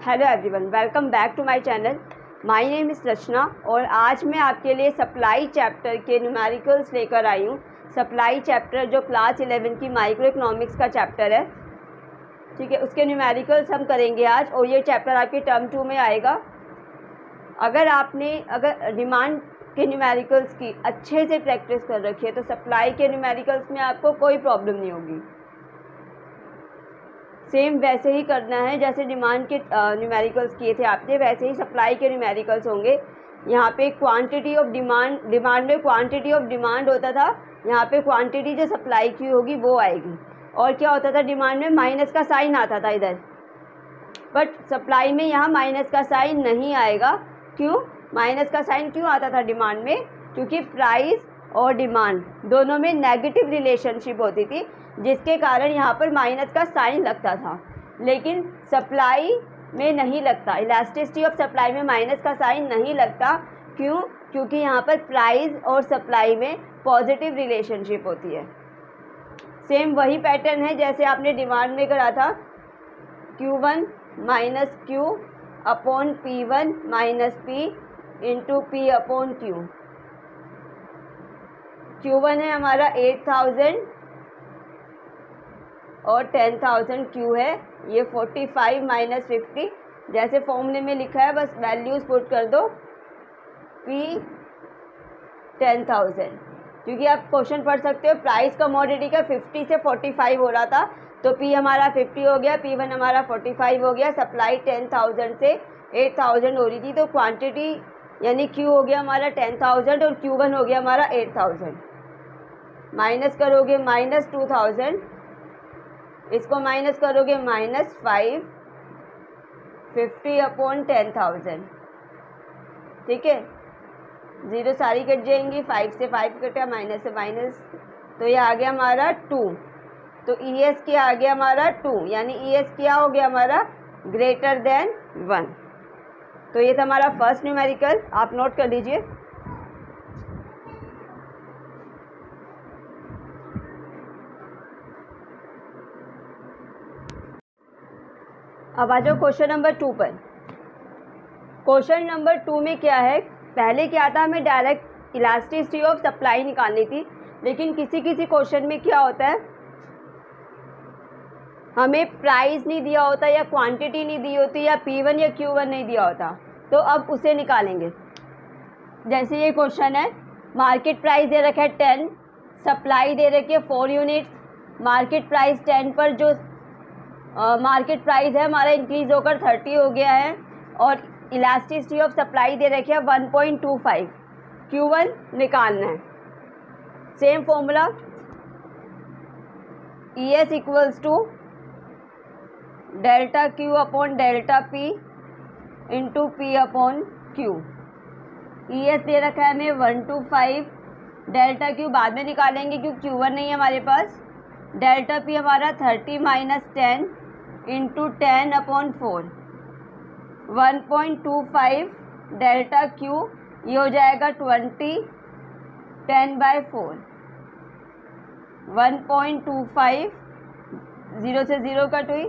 Hello everyone, welcome back to my channel. My name is Rachna और आज मैं आपके लिए सप्लाई चैप्टर के न्यूमेरिकल्स लेकर आई हूँ। सप्लाई चैप्टर जो क्लास 11 की माइक्रो इकोनॉमिक्स का चैप्टर है, ठीक है, उसके न्यूमेरिकल्स हम करेंगे आज और ये चैप्टर आपके टर्म 2 में आएगा। अगर डिमांड के न्यूमेरिकल्स की अच्छे से प्रैक्टिस कर रखी है तो सप्लाई के न्यूमेरिकल्स में आपको कोई प्रॉब्लम नहीं होगी। सेम वैसे ही करना है जैसे डिमांड के न्यूमेरिकल्स किए थे आपने, वैसे ही सप्लाई के न्यूमेरिकल्स होंगे। यहाँ पे क्वांटिटी ऑफ डिमांड में क्वांटिटी ऑफ डिमांड होता था, यहाँ पे क्वांटिटी जो सप्लाई की होगी वो आएगी। और क्या होता था, डिमांड में माइनस का साइन आता था इधर, बट सप्लाई में यहाँ माइनस का साइन नहीं आएगा। क्यों माइनस का साइन क्यों आता था डिमांड में? क्योंकि प्राइस और डिमांड दोनों में नेगेटिव रिलेशनशिप होती थी, जिसके कारण यहाँ पर माइनस का साइन लगता था। लेकिन सप्लाई में नहीं लगता, इलास्टिसिटी ऑफ सप्लाई में माइनस का साइन नहीं लगता। क्यों? क्योंकि यहाँ पर प्राइस और सप्लाई में पॉजिटिव रिलेशनशिप होती है। सेम वही पैटर्न है जैसे आपने डिमांड में करा था, Q1 minus Q upon P1 minus P into P upon Q। Q1 है हमारा 8000 और 10,000 Q है ये 45 माइनस 50, जैसे फॉर्मूले में लिखा है बस वैल्यूज़ पुट कर दो। P 10,000, क्योंकि आप क्वेश्चन पढ़ सकते हो प्राइस कमोडिटी का 50 से 45 हो रहा था, तो P हमारा 50 हो गया, P1 हमारा 45 हो गया। सप्लाई 10,000 से 8,000 हो रही थी, तो क्वांटिटी यानी Q हो गया हमारा 10,000 और Q1 हो गया हमारा 8,000। माइनस करोगे माइनस 2,000, इसको माइनस करोगे माइनस 5, 50 अपॉन 10,000, ठीक है। ज़ीरो सारी कट जाएंगी, 5 से 5 कटा, माइनस से माइनस, तो ये आ गया हमारा 2। तो ES क्या आ गया हमारा 2, यानी ES क्या हो गया हमारा ग्रेटर देन 1। तो ये था हमारा फर्स्ट न्यूमेरिकल, आप नोट कर लीजिए। अब आ जाओ क्वेश्चन नंबर 2 पर। क्वेश्चन नंबर 2 में क्या है, पहले क्या था, हमें डायरेक्ट इलास्टिसिटी ऑफ सप्लाई निकालनी थी, लेकिन किसी किसी क्वेश्चन में क्या होता है, हमें प्राइस नहीं दिया होता या क्वांटिटी नहीं दी होती या P1 या Q1 नहीं दिया होता, तो अब उसे निकालेंगे। जैसे ये क्वेश्चन है, मार्केट प्राइस दे रखा है 10, सप्लाई दे रखी है 4 यूनिट्स। मार्केट प्राइस 10 पर जो मार्केट प्राइस है हमारा इंक्रीज होकर 30 हो गया है, और इलास्टिसिटी ऑफ सप्लाई दे रखी है 1.25। Q1 निकालना है। Same formula, ES equals to delta Q upon delta P into P upon Q। ES दे रखा है हमें 125, डेल्टा Q बाद में निकालेंगे क्योंकि Q1 नहीं है हमारे पास। डेल्टा P हमारा 30 minus 10 into 10 upon 4, 1.25 delta Q, ये हो जाएगा 20, 10/4, 1.25, 0 से 0 कट हुई,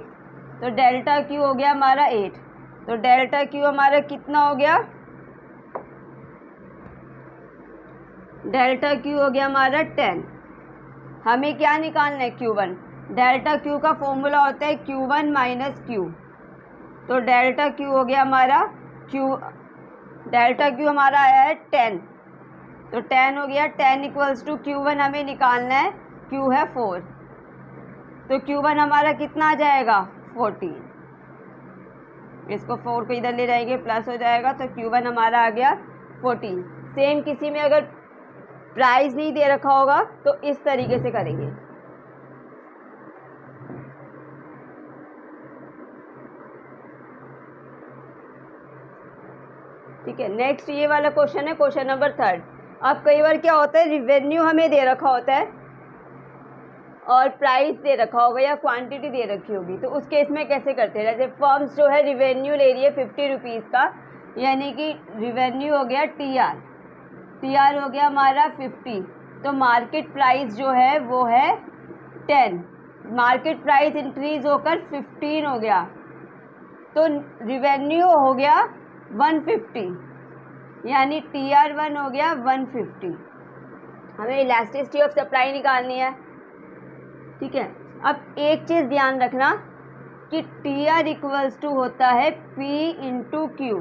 तो डेल्टा Q हो गया हमारा 8। तो डेल्टा Q हमारा कितना हो गया, डेल्टा Q हो गया हमारा 10। हमें क्या निकालना है, Q1। डेल्टा Q का फॉर्मूला होता है Q1 माइनस Q, तो डेल्टा Q हो गया हमारा डेल्टा Q हमारा आया है 10, तो 10 हो गया। 10 इक्वल्स टू Q1 हमें निकालना है, Q है 4, तो Q1 हमारा कितना आ जाएगा 14। इसको 4 को इधर ले जाएंगे, प्लस हो जाएगा, तो Q1 हमारा आ गया 14। सेम किसी में अगर प्राइस नहीं दे रखा होगा तो इस तरीके से करेंगे। ठीक है, नेक्स्ट ये वाला क्वेश्चन है, क्वेश्चन नंबर 3। अब कई बार क्या होता है, रिवेन्यू हमें दे रखा होता है और प्राइस दे रखा होगा या क्वांटिटी दे रखी होगी, तो उस केस में कैसे करते हैं। जैसे फर्म्स जो है रिवेन्यू ले रही है 50 रुपीज़ का, यानी कि रिवेन्यू हो गया TR हो गया हमारा 50, तो मार्केट प्राइस जो है वो है 10। मार्केट प्राइस इंक्रीज होकर 15 हो गया, तो रिवेन्यू हो गया 150, यानी TR1 हो गया 150। हमें इलास्टिसिटी ऑफ सप्लाई निकालनी है, ठीक है। अब एक चीज़ ध्यान रखना कि TR इक्वल्स टू होता है P इंटू क्यू।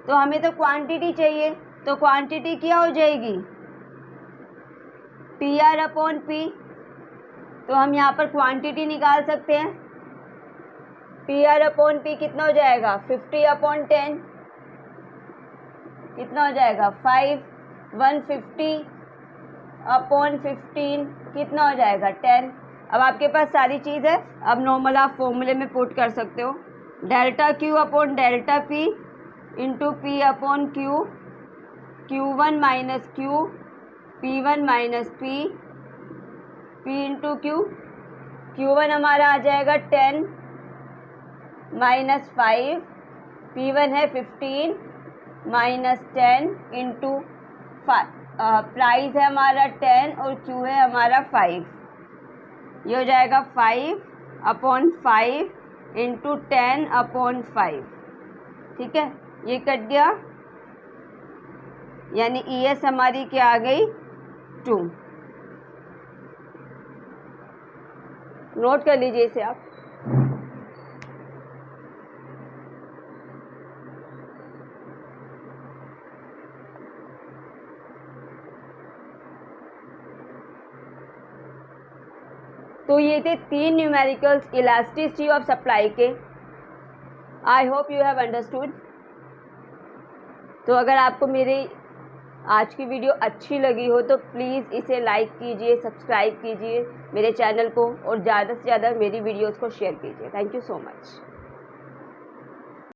तो हमें तो क्वांटिटी चाहिए, तो क्वांटिटी क्या हो जाएगी, TR अपॉन P। तो हम यहाँ पर क्वांटिटी निकाल सकते हैं। TR अपॉन P कितना हो जाएगा, 50 अपॉन 10 कितना हो जाएगा 5, 150 अपॉन 15 कितना हो जाएगा 10। अब आपके पास सारी चीज़ है, अब नॉर्मल आप फॉर्मूले में पुट कर सकते हो, delta Q upon delta P into P upon Q, Q1 minus Q, P1 minus P into Q। Q1 हमारा आ जाएगा 10 माइनस 5, P1 है 15 माइनस 10 इंटू प्राइस है हमारा 10 और Q है हमारा 5। ये हो जाएगा 5 अपॉन 5 इंटू 10 अपॉन 5, ठीक है। ये कट गया, यानी ES हमारी क्या आ गई 2। नोट कर लीजिए इसे आप। तो ये थे 3 न्यूमेरिकल्स इलास्टिसिटी ऑफ सप्लाई के। I hope you have understood. तो अगर आपको मेरी आज की वीडियो अच्छी लगी हो तो प्लीज़ इसे लाइक कीजिए, सब्सक्राइब कीजिए मेरे चैनल को, और ज़्यादा से ज़्यादा मेरी वीडियोस को शेयर कीजिए। Thank you so much.